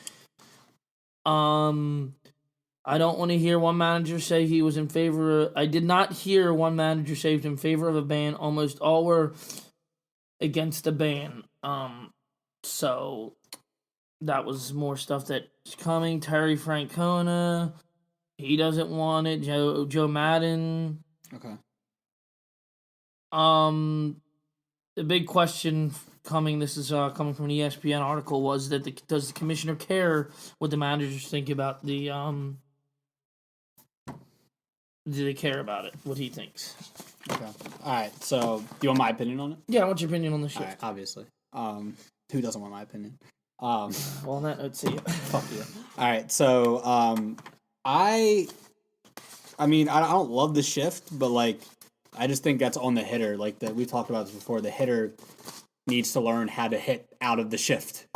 I don't want to hear one manager say he was in favor. I did not hear one manager say he was in favor of a ban. Almost all were against the ban. So that was more stuff that's coming. Terry Francona, he doesn't want it. Joe Madden. Okay. The big question coming. This is coming from an ESPN article. Was that does the commissioner care what the managers think about the Do they care about it? What he thinks? Okay. All right. So, do you want my opinion on it? Yeah, what's your opinion on the All shift? right, obviously. Who doesn't want my opinion? Well, on that note, see you. Fuck you. All right. So, I mean, I don't love the shift, but like, I just think that's on the hitter. Like that we talked about this before. The hitter needs to learn how to hit out of the shift.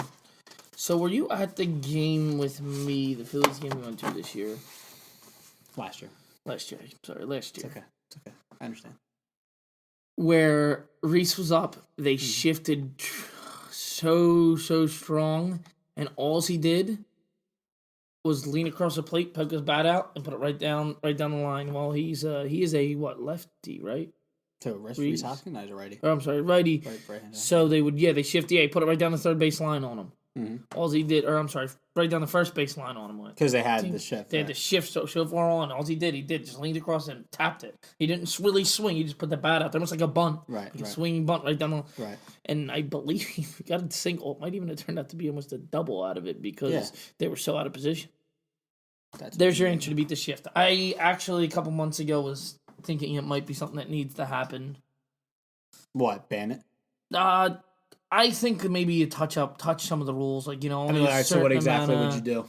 So, were you at the game with me, the Phillies game we went to this year? Last year. Last year. It's okay. I understand. Where Reese was up, they shifted so strong, and all he did was lean across the plate, poke his bat out, and put it right down the line. While he is a lefty, right? So Reese Hoskins, no, he's a righty. Oh, I'm sorry, righty. Right-handed. So they shift. Yeah, he put it right down the third base line on him. Mm-hmm. All he did, right down the first base line on him. Because they had the shift. They had the shift so far on. All he did just leaned across and tapped it. He didn't really swing. He just put the bat out there, almost like a bunt. Right. Like a swinging bunt right down the. Right. And I believe he got a single. It might even have turned out to be almost a double out of it because they were so out of position. There's your answer to beat the shift. I actually a couple months ago was thinking it might be something that needs to happen. What? Ban it? I think maybe you touch some of the rules, like only all right, so what exactly would you do?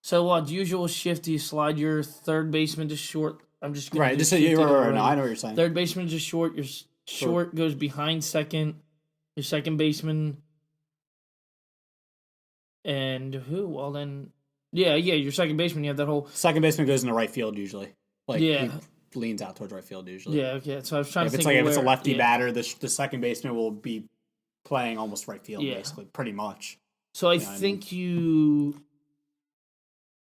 So what? Usual shift? Do you slide your third baseman to short? I'm just gonna right. Just so you're right. No, I know what you're saying. Third baseman to short. Your short goes behind second. Your second baseman. And who? Well then, yeah. Your second baseman. You have that whole second baseman goes into right field usually. Like yeah. He leans out towards right field usually. Yeah. Okay. So I was trying to think. If it's a lefty batter, the second baseman will be playing almost right field, basically, pretty much. So I think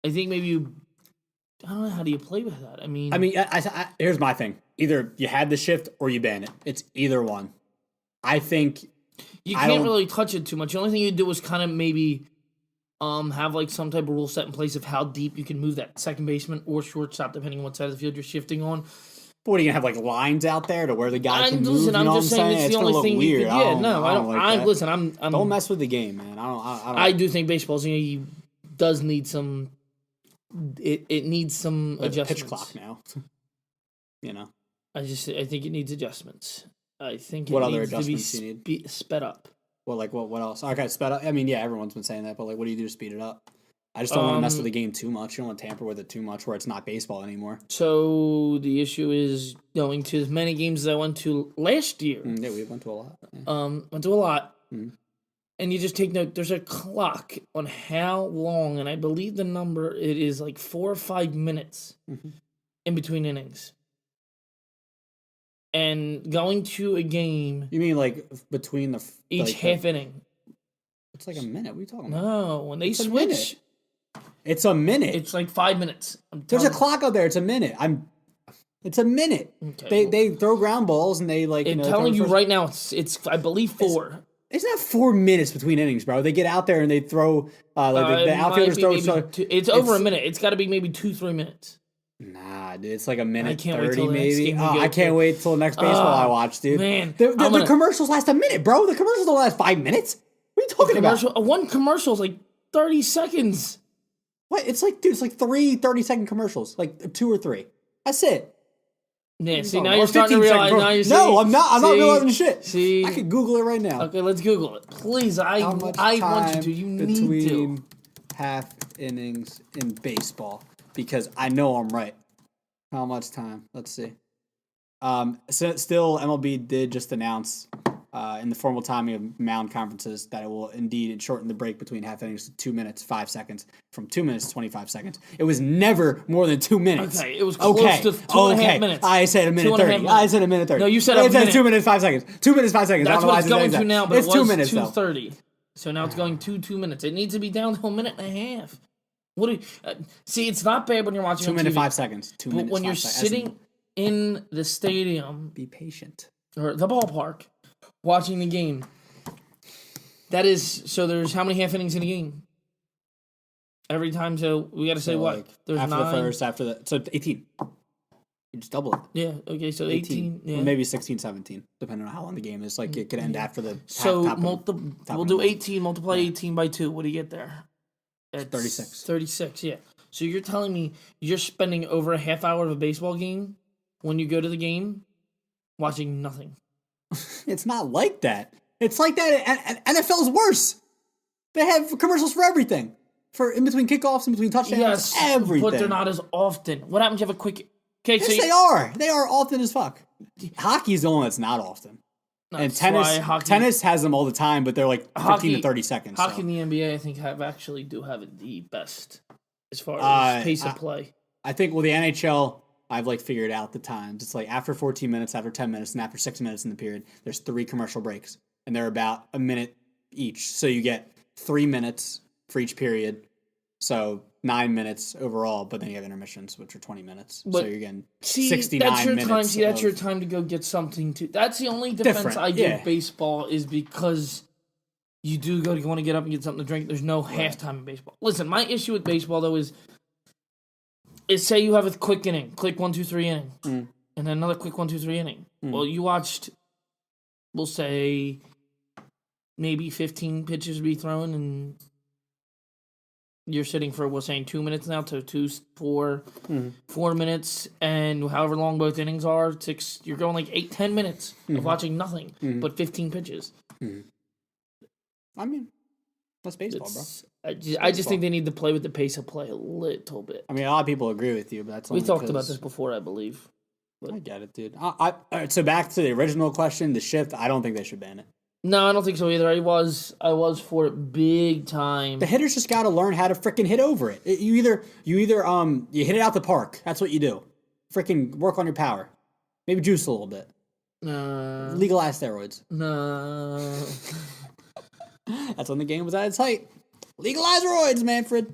maybe you. I don't know, how do you play with that? I mean, here's my thing: either you had the shift or you ban it. It's either one. I think you can't really touch it too much. The only thing you do is kind of maybe have like some type of rule set in place of how deep you can move that second baseman or shortstop, depending on what side of the field you're shifting on. But what are you gonna have like lines out there to where the guy can move? Listen, I'm just saying it's the only thing you could. Yeah, no, I don't. Like that. Listen, I'm. Don't mess with the game, man. I do think baseball's does need some. It needs some adjustments. Pitch clock now. I think it needs adjustments. I think what other adjustments you need? Sped up. Well, like what else? Okay, sped up. I mean, yeah, everyone's been saying that, but like, what do you do to speed it up? I just don't want to mess with the game too much. You don't want to tamper with it too much where it's not baseball anymore. So the issue is going to as many games as I went to last year. Yeah, we went to a lot. Yeah. Went to a lot. And you just take note, there's a clock on how long, and I believe the number, it is like 4 or 5 minutes in between innings. And going to a game... You mean like between each half inning? It's like a minute. What are you talking about? No, when they switch... It's a minute. It's like 5 minutes. There's a clock out there. It's a minute. It's a minute. Okay, they throw ground balls and they like... I'm telling you right now, it's I believe 4. It's not 4 minutes between innings, bro. They get out there and they throw... the outfielders throw... It's over a minute. It's got to be maybe 2-3 minutes. Nah, dude, it's like a minute 30 wait maybe. I can't wait till the next baseball I watch, dude. Man, the commercials last a minute, bro. The commercials don't last 5 minutes. What are you talking about? One commercial is like 30 seconds. What? It's like, dude, it's like 3 30-second commercials, like 2 or 3. That's it. Yeah, see, now you're starting to realize. Now you're no, I'm not. I'm not realizing shit. See, I can Google it right now. Okay, let's Google it, please. I want you to. You need to. Between half innings in baseball, because I know I'm right. How much time? Let's see. So still, MLB did just announce in the formal timing of mound conferences that it will indeed shorten the break between half innings to 2 minutes 5 seconds from 2 minutes to 25 seconds. It was never more than 2 minutes. Okay, it was close to 2.5 minutes. I said a minute 30. I said a minute 30. No, you said a minute. It says 2 minutes 5 seconds. 2 minutes 5 seconds. That's what it's going to now, but it's 2 minutes 2:30. So now it's going to 2 minutes. It needs to be down to a minute and a half. What do you, see? It's not bad when you're watching 2 minutes TV, 5 seconds. 2 minutes. But when you're sitting in the stadium, be patient, or the ballpark, watching the game. That is so. There's how many half innings in a game? Every time, so we got to say what? There's after 9. the first, after the 18. You just double it. Yeah. Okay. So 18. Yeah. Or maybe 16, 17, depending on how long the game is. Like it could end after the. We'll do 18. Multiply 18 by 2. What do you get there? It's 36. 36. Yeah. So you're telling me you're spending over a half hour of a baseball game when you go to the game, watching nothing. It's not like that. It's like that. NFL's worse. They have commercials for everything. For in between kickoffs, in between touchdowns, yes, everything. But they're not as often. What happens if you have a quick... Okay, yes, they are. They are often as fuck. Hockey's the one that's not often. And tennis has them all the time, but they're like 15 to 30 seconds. Hockey and the NBA, I think, do have the best as far as pace of play. I think, the NHL, I've like figured out the times. It's like after 14 minutes, after 10 minutes, and after 6 minutes in the period, there's 3 commercial breaks. And they're about a minute each. So you get 3 minutes for each period. So 9 minutes overall, but then you have intermissions, which are 20 minutes. So you're getting 69 minutes. That's your time to go get something to... That's the only defense I give baseball is because you want to get up and get something to drink. There's no halftime in baseball. Listen, my issue with baseball, though, is say you have a quick inning, quick 1, 2, 3 inning, and then another quick 1, 2, 3 inning. Well, you watched, we'll say, maybe 15 pitches be thrown, and you're sitting for, we're saying 2 minutes now, to 4 minutes, and however long both innings are, 6, you're going like 8-10 minutes of watching nothing but 15 pitches. I mean, that's baseball, bro. I just think they need to play with the pace of play a little bit. I mean, a lot of people agree with you, but that's only we talked about this before, I believe. But I get it, dude. So back to the original question, the shift. I don't think they should ban it. No, I don't think so either. I was for it big time. The hitters just got to learn how to freaking hit over it. You either you hit it out the park. That's what you do. Freaking work on your power. Maybe juice a little bit. Legalize steroids. No. That's when the game was at its height. Legalize roids, Manfred.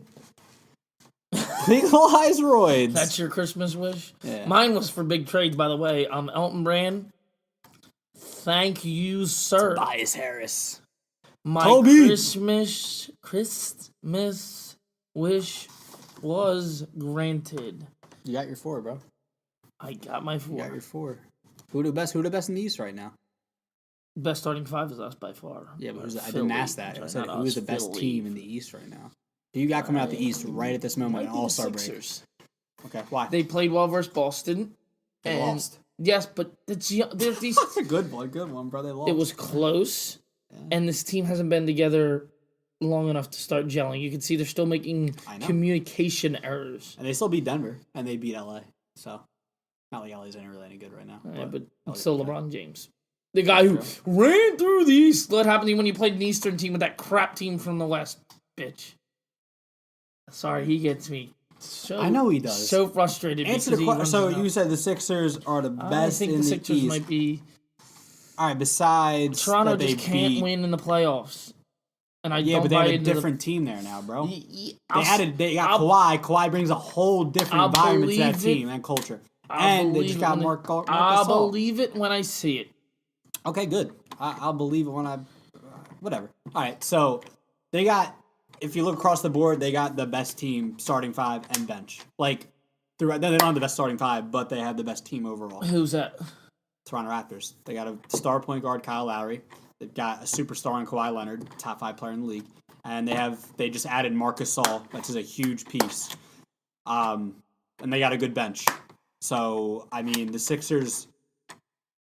Legalize roids. That's your Christmas wish? Yeah. Mine was for big trades, by the way. Elton Brand. Thank you, sir. Tobias Harris. My Toby. Christmas Miss Wish was granted. You got your 4, bro. I got my 4. You got your 4. Who the best in the East right now? Best starting 5 is us by far. Yeah, but I didn't ask that. I said who is the best team in the East right now? Who you got coming out the East right at this moment? An All-Star break. Okay, why? They played well versus Boston. They lost. Yes, but there's these. That's a good one, bro. They lost. It was close, and this team hasn't been together long enough to start gelling. You can see they're still making communication errors. And they still beat Denver, and they beat LA. So, not like LA's really any good right now. Yeah, but still LeBron James. The guy who ran through the East. What happened to you when you played an Eastern team with that crap team from the West, bitch? Sorry, he gets me. I know he does. So frustrated. Answer the question. So you said the Sixers are the best in the East. I think the Sixers might be. All right. Besides, Toronto just can't win in the playoffs. And but they have a different team there now, bro. They got Kawhi. Kawhi brings a whole different environment to that team and culture. And they just got Marc Gasol. I'll believe it when I see it. Okay, good. I'll believe it when I. Whatever. All right. So they got. If you look across the board, they got the best team, starting 5 and bench. Like, they don't have the best starting 5, but they have the best team overall. Who's that? Toronto Raptors. They got a star point guard, Kyle Lowry. They've got a superstar in Kawhi Leonard, top 5 player in the league. And they just added Marc Gasol, which is a huge piece. And they got a good bench. So, I mean, the Sixers,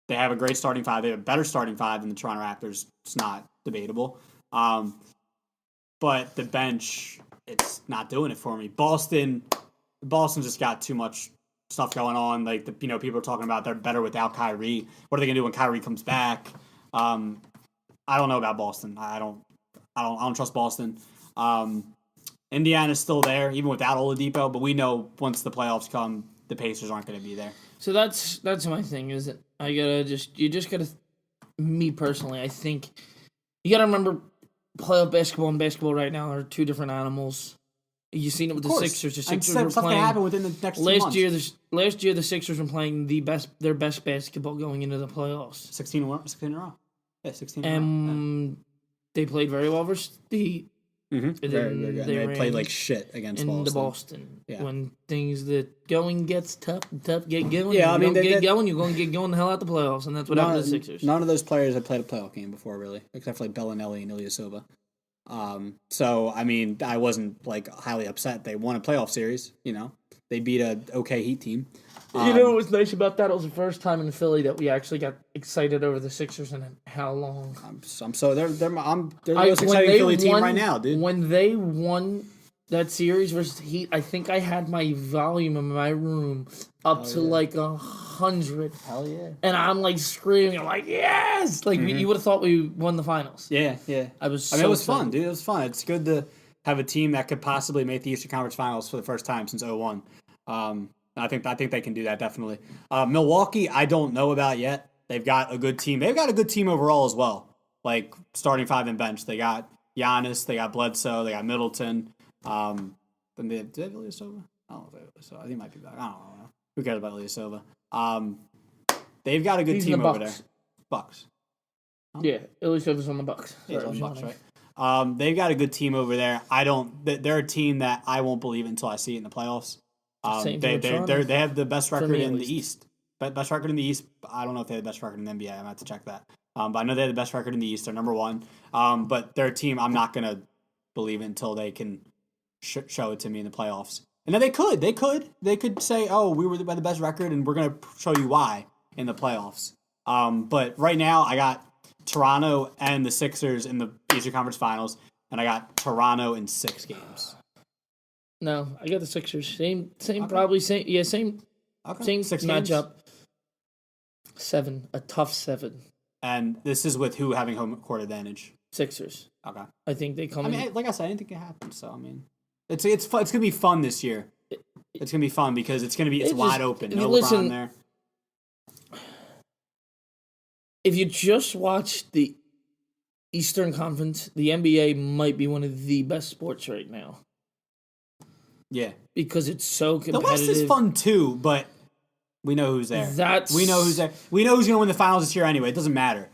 they have a great starting 5. They have a better starting 5 than the Toronto Raptors. It's not debatable. But the bench, it's not doing it for me. Boston just got too much stuff going on. Like people are talking about they're better without Kyrie. What are they gonna do when Kyrie comes back? I don't know about Boston. I don't trust Boston. Indiana's still there even without Oladipo, but we know once the playoffs come, the Pacers aren't going to be there. So that's my thing. Is that you just gotta. Me personally, I think you gotta remember. Playoff basketball and basketball right now are two different animals. You've seen it with the Sixers. The Sixers were playing. Happen within the next 2 months. Last year, the Sixers were playing their best basketball going into the playoffs. 16 in a row. Yeah, 16 in a row. Yeah. They played very well versus the. Mm-hmm. They played like shit against Boston. When the going gets tough get going. Yeah, I mean, you're going to get going the hell out the playoffs, and that's what happened to the Sixers. None of those players have played a playoff game before, really, except for like Bellinelli and Ilyasova. So I mean, I wasn't like highly upset. They won a playoff series. They beat a okay Heat team. What was nice about that? It was the first time in Philly that we actually got excited over the Sixers in how long? They're the most exciting Philly team right now, dude. When they won that series versus the Heat, I think I had my volume in my room up to like 100. Hell yeah! And I'm like screaming, I'm like yes! Like you would have thought we won the finals. Yeah. It was fun, dude. It was fun. It's good to have a team that could possibly make the Eastern Conference Finals for the first time since 2001. I think they can do that, definitely. Milwaukee, I don't know about yet. They've got a good team. They've got a good team overall as well. Like, starting 5 and bench. They got Giannis, they got Bledsoe, they got Middleton. Do they have Ilyasova? I don't know if they have Ilyasova. I think he might be back. I don't know. Who cares about Ilyasova? They've got a good team over there. Bucks. Huh? Yeah, Ilyasova's on the Bucks. Yeah, he's on the Bucks, right? They've got a good team over there. They're a team that I won't believe until I see it in the playoffs. They have the best record in the East. Best record in the East. I don't know if they have the best record in the NBA. I'm going to have to check that. But I know they have the best record in the East. They're number 1. But they're a team I'm not going to believe until they can show it to me in the playoffs. And then they could say, oh, we were by the best record and we're going to show you why in the playoffs. But right now I got Toronto and the Sixers in the Eastern Conference Finals, and I got Toronto in 6 games. No, I got the Sixers. Same, okay. Same matchup. 7, a tough 7. And this is with who having home court advantage? Sixers. Okay. I think they come. I mean, like I said, anything can happen. So I mean, it's fun. It's gonna be fun this year. It's gonna be fun because it's wide open. No LeBron there. If you just watch the Eastern Conference, the NBA might be one of the best sports right now. Yeah. Because it's so competitive. The West is fun too, but we know who's there. We know who's there. We know who's going to win the finals this year anyway. It doesn't matter.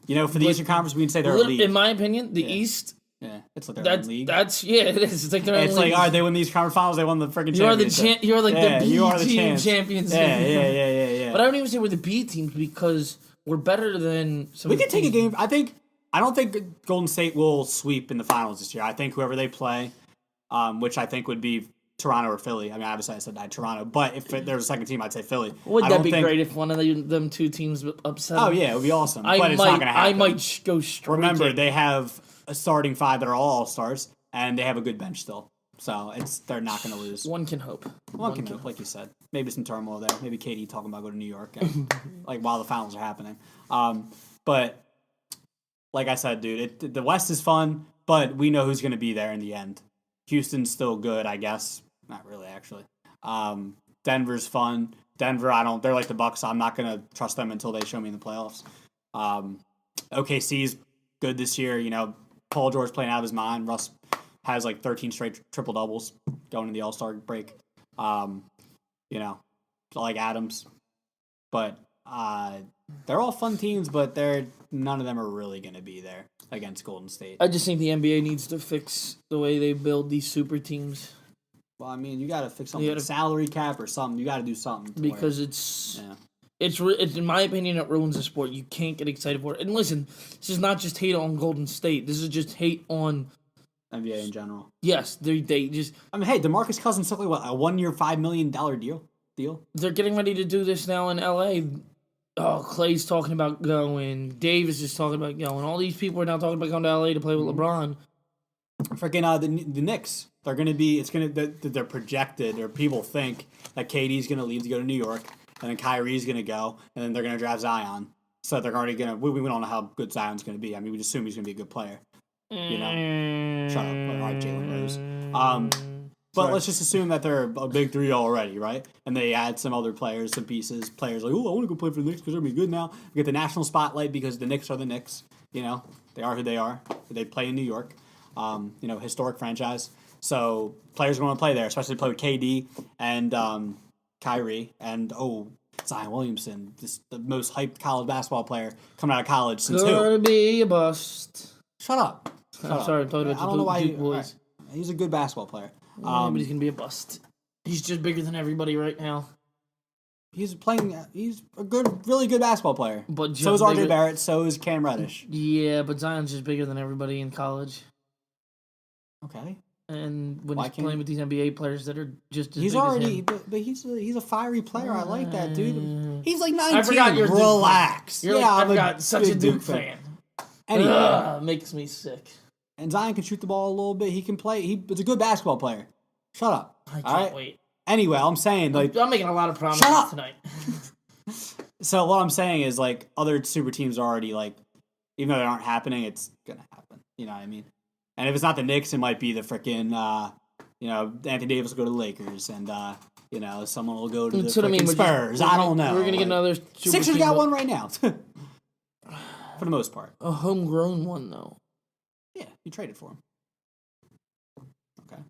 For the Eastern Conference, we can say they're elite. In my opinion, the East Yeah, it's like their own league. It is. It's like their own It's league. like, all right, they win these conference finals, they won the freaking championship. You're like the B you are the team champs. champions. Yeah. But I don't even say we're the B teams because we're better than some. We could take a game. I don't think Golden State will sweep in the finals this year. I think whoever they play, which I think would be Toronto or Philly. I mean, obviously I said Toronto, but if there's a second team, I'd say Philly. Wouldn't that be great if one of them two teams upset? Oh yeah, it would be awesome. But it's not going to happen. I might go straight. Remember, they have a starting five that are all stars, and they have a good bench still. So they're not going to lose. One can hope. One can hope, like you said. Maybe some turmoil there. Maybe Katie talking about going to New York, and, like while the finals are happening. But like I said, dude, the West is fun, but we know who's going to be there in the end. Houston's still good, I guess. Not really, actually. Denver's fun. Denver, they're like the Bucks. So I'm not going to trust them until they show me in the playoffs. OKC's good this year. You know, Paul George playing out of his mind. Russ has like 13 straight triple doubles going in the All-Star break. You know, like Adams. But they're all fun teams, but none of them are really going to be there against Golden State. I just think the NBA needs to fix the way they build these super teams. Well, I mean, you got to fix something, salary cap or something. You got to do something. Because it's in my opinion, it ruins the sport. You can't get excited for it. And listen, this is not just hate on Golden State. This is just hate on NBA in general. Yes, they just. I mean, hey, DeMarcus Cousins took like a 1 year, $5 million deal. They're getting ready to do this now in LA. Oh, Clay's talking about going. Davis is talking about going. All these people are now talking about going to LA to play with LeBron. Freaking the Knicks. They're going to be. They're projected, or people think that KD's going to leave to go to New York, and then Kyrie's going to go, and then they're going to draft Zion. So they're already going to. We don't know how good Zion's going to be. I mean, we just assume he's going to be a good player. You know, shut up. All right, Jalen Rose. But let's just assume that they're a big three already, right? And they add some other players, some pieces. Players like, oh, I want to go play for the Knicks because they're going to be good now. We get the national spotlight because the Knicks are the Knicks. You know, they are who they are. They play in New York. You know, historic franchise. So players are going to play there, especially play with KD and Kyrie and, Zion Williamson, the most hyped college basketball player coming out of college since who? Gonna be a bust. Shut up. I'm sorry, I'm talking about I don't know why Duke boys. Right. He's a good basketball player. But he's gonna be a bust. He's just bigger than everybody right now. He's a really good basketball player. But so is RJ Barrett. So is Cam Reddish. Yeah, but Zion's just bigger than everybody in college. Okay. And when he's playing with these NBA players that are just as he's big already, as him. but he's a fiery player. I like that dude. He's like 19. I forgot you're relax. I've got such a Duke fan. Anyway, makes me sick. And Zion can shoot the ball a little bit. He can play. He's a good basketball player. Shut up. I can't wait. Anyway, I'm saying like I'm making a lot of promises tonight. So what I'm saying is like other super teams are already like, even though they aren't happening, it's gonna happen. You know what I mean? And if it's not the Knicks, it might be the freaking, Anthony Davis will go to the Lakers, and someone will go to the Spurs. I don't know. We're gonna get another. Sixers got one right now, for the most part. A homegrown one though. Yeah, you traded for him. Okay.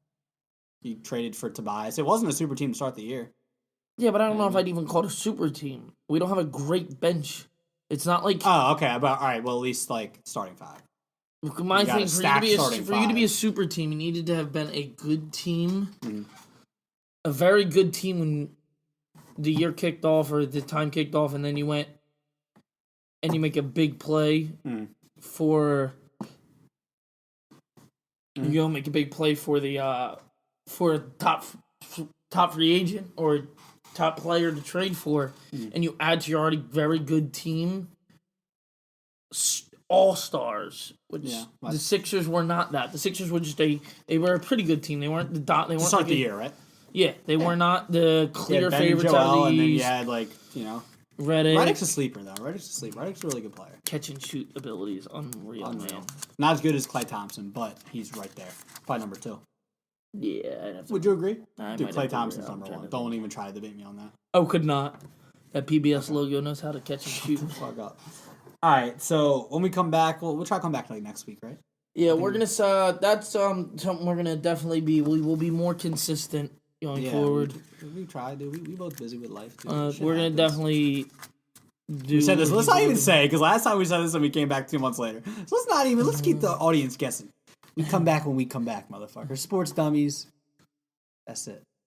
You traded for Tobias. It wasn't a super team to start the year. Yeah, but I don't know if I'd even call it a super team. We don't have a great bench. It's not like. Oh, okay. But all right. Well, at least like starting five. My thing for you to be a super team, you needed to have been a good team, a very good team when the year kicked off or the time kicked off, and then you went and you make a big play for. You go make a big play for the for a top free agent or top player to trade for, and you add to your already very good team. All-stars, which the Sixers were not that. The Sixers were just they were a pretty good team. They weren't they weren't start the year, right? Yeah, they were not the clear favorites out of and then these. you had Redick's a sleeper though. Redick's a really good player. Catch and shoot ability is unreal, man. Not as good as Klay Thompson, but he's right there. Probably number 2. Yeah. Would you agree? Dude, Klay Thompson's number 1. Don't even try to debate me on that. Oh, could not. That PBS logo knows how to catch and shoot. Fuck up. All right, so when we come back, we'll try to come back like next week, right? Yeah, we're gonna. That's something we're gonna definitely be. We will be more consistent going forward. We try, dude. We both busy with life. We're gonna definitely. We said this. Let's not even say because last time we said this and we came back 2 months later. So let's keep the audience guessing. We come back when we come back, motherfucker. Sports Dummies. That's it.